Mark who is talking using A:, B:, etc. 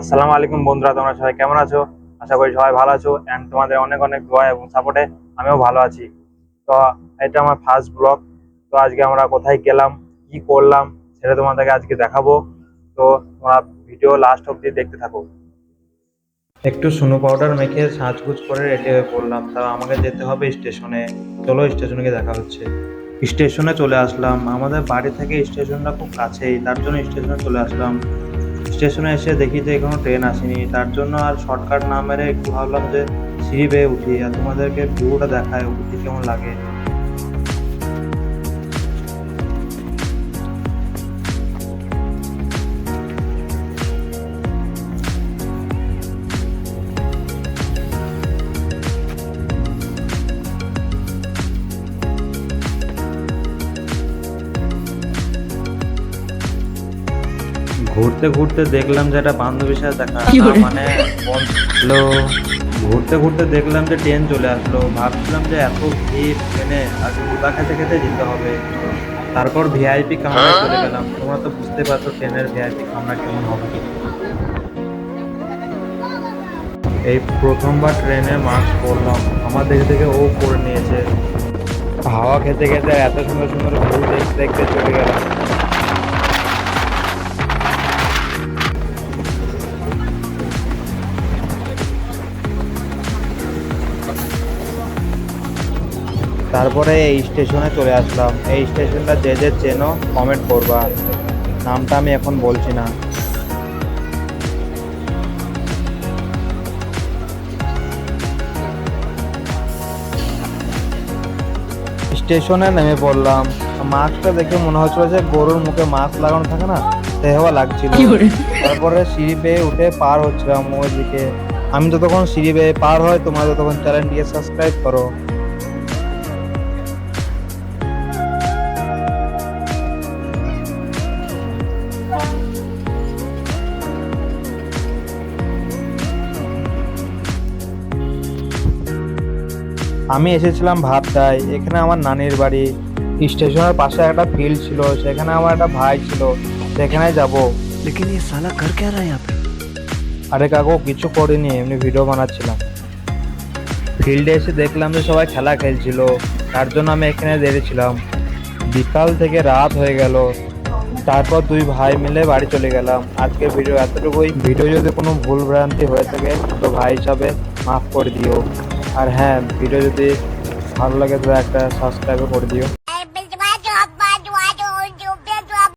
A: আসসালামু আলাইকুম বন্ধুরা, তোমরা সবাই কেমন আছো? আশা করি সবাই ভালো আছো এন্ড তোমাদের অনেক অনেক দোয়া এবং সাপোর্টে আমিও ভালো আছি। তো এটা আমার ফার্স্ট ব্লগ। তো আজকে আমরা কোথায় গেলাম, কি করলাম সেটা তোমাদেরকে আজকে দেখাবো। তো তোমরা ভিডিও লাস্ট অব্দি দেখতে থাকো। একটু সুনো পাউডার মেখে সাজগুজ করে রেডি হয়ে পড়লাম, তা আমাকে যেতে হবে স্টেশনে। চলো স্টেশনে গিয়ে দেখা হচ্ছে। স্টেশনে চলে আসলাম, আমাদের বাড়ি থেকে স্টেশনটা খুব কাছেই, তার জন্য স্টেশনে চলে আসলাম। স্টেশনে এসে দেখি যে এখনো ট্রেন আসেনি, তার জন্য আর শর্টকাট না মেরে একটু ভাবলাম যে সিঁড়ি বেয়ে উঠি আর তোমাদেরকে ভিউটা দেখায় উঠি কেমন লাগে। ঘুরতে ঘুরতে দেখলাম যে একটা বান্ধবীর সাথে দেখা, মানে হ্যালো। ঘুরতে ঘুরতে দেখলাম যে ট্রেন চলে আসলো, ভাবছিলাম যে এত ভিড় ট্রেনে আর ক্ষুধা খেতে খেতে যেতে হবে। তারপর ভিআইপি কামরায় চলে গেলাম, তোমরা তো বুঝতে পারছো ট্রেনের ভিআইপি কামরা কেমন হবে। এই প্রথমবার ট্রেনে মাস্ক পরলাম, আমার দেখে দেখে ও পরে নিয়েছে। হাওয়া খেতে খেতে এত সুন্দর সুন্দর ভিউ দেখতে দেখতে চলে গেলাম। তারপরে এই স্টেশনে চলে আসলাম। এই স্টেশনটা যে যে চেনো কমেন্ট করবা, নামটা আমি এখন বলছি না। স্টেশনে নেমে পড়লাম। মাস্কটা দেখে মনে হচ্ছিল যে গরুর মুখে মাস্ক লাগানো থাকে না, সেভাবে লাগছিল। তারপরে সিঁড়ি বেয়ে উঠে পার হচ্ছিলাম ওইদিকে। আমি যতক্ষণ সিঁড়ি বেয়ে পার হয় তোমরা ততক্ষণ চ্যানেলটিকে সাবস্ক্রাইব করো। আমি এসেছিলাম ভাবটায়, এখানে আমার নানির বাড়ি। স্টেশনের পাশে একটা ফিল্ড ছিল, সেখানে আমার একটা ভাই ছিল, সেখানে যাব।
B: लेकिन ये साला कर क्या रहा है यहाँ पे।
A: আরে কাকু কিছু করিনি, এমনি ভিডিও বানাচ্ছিলাম। ফিল্ডে এসে দেখলাম যে সবাই খেলা খেলছিল, তার জন্য আমি এখানে দাঁড়িয়েছিলাম। বিকাল থেকে রাত হয়ে গেল, তারপর দুই ভাই মিলে বাড়ি চলে গেলাম। আজকের ভিডিও এতটুকুই। ভিডিও যদি কোনো ভুল ভ্রান্তি হয়ে থাকে তো ভাই হিসাবে মাফ করে দিও। আর হ্যাঁ, ভিডিও যদি ভালো লাগে তো একটা সাবস্ক্রাইবও করে দিও।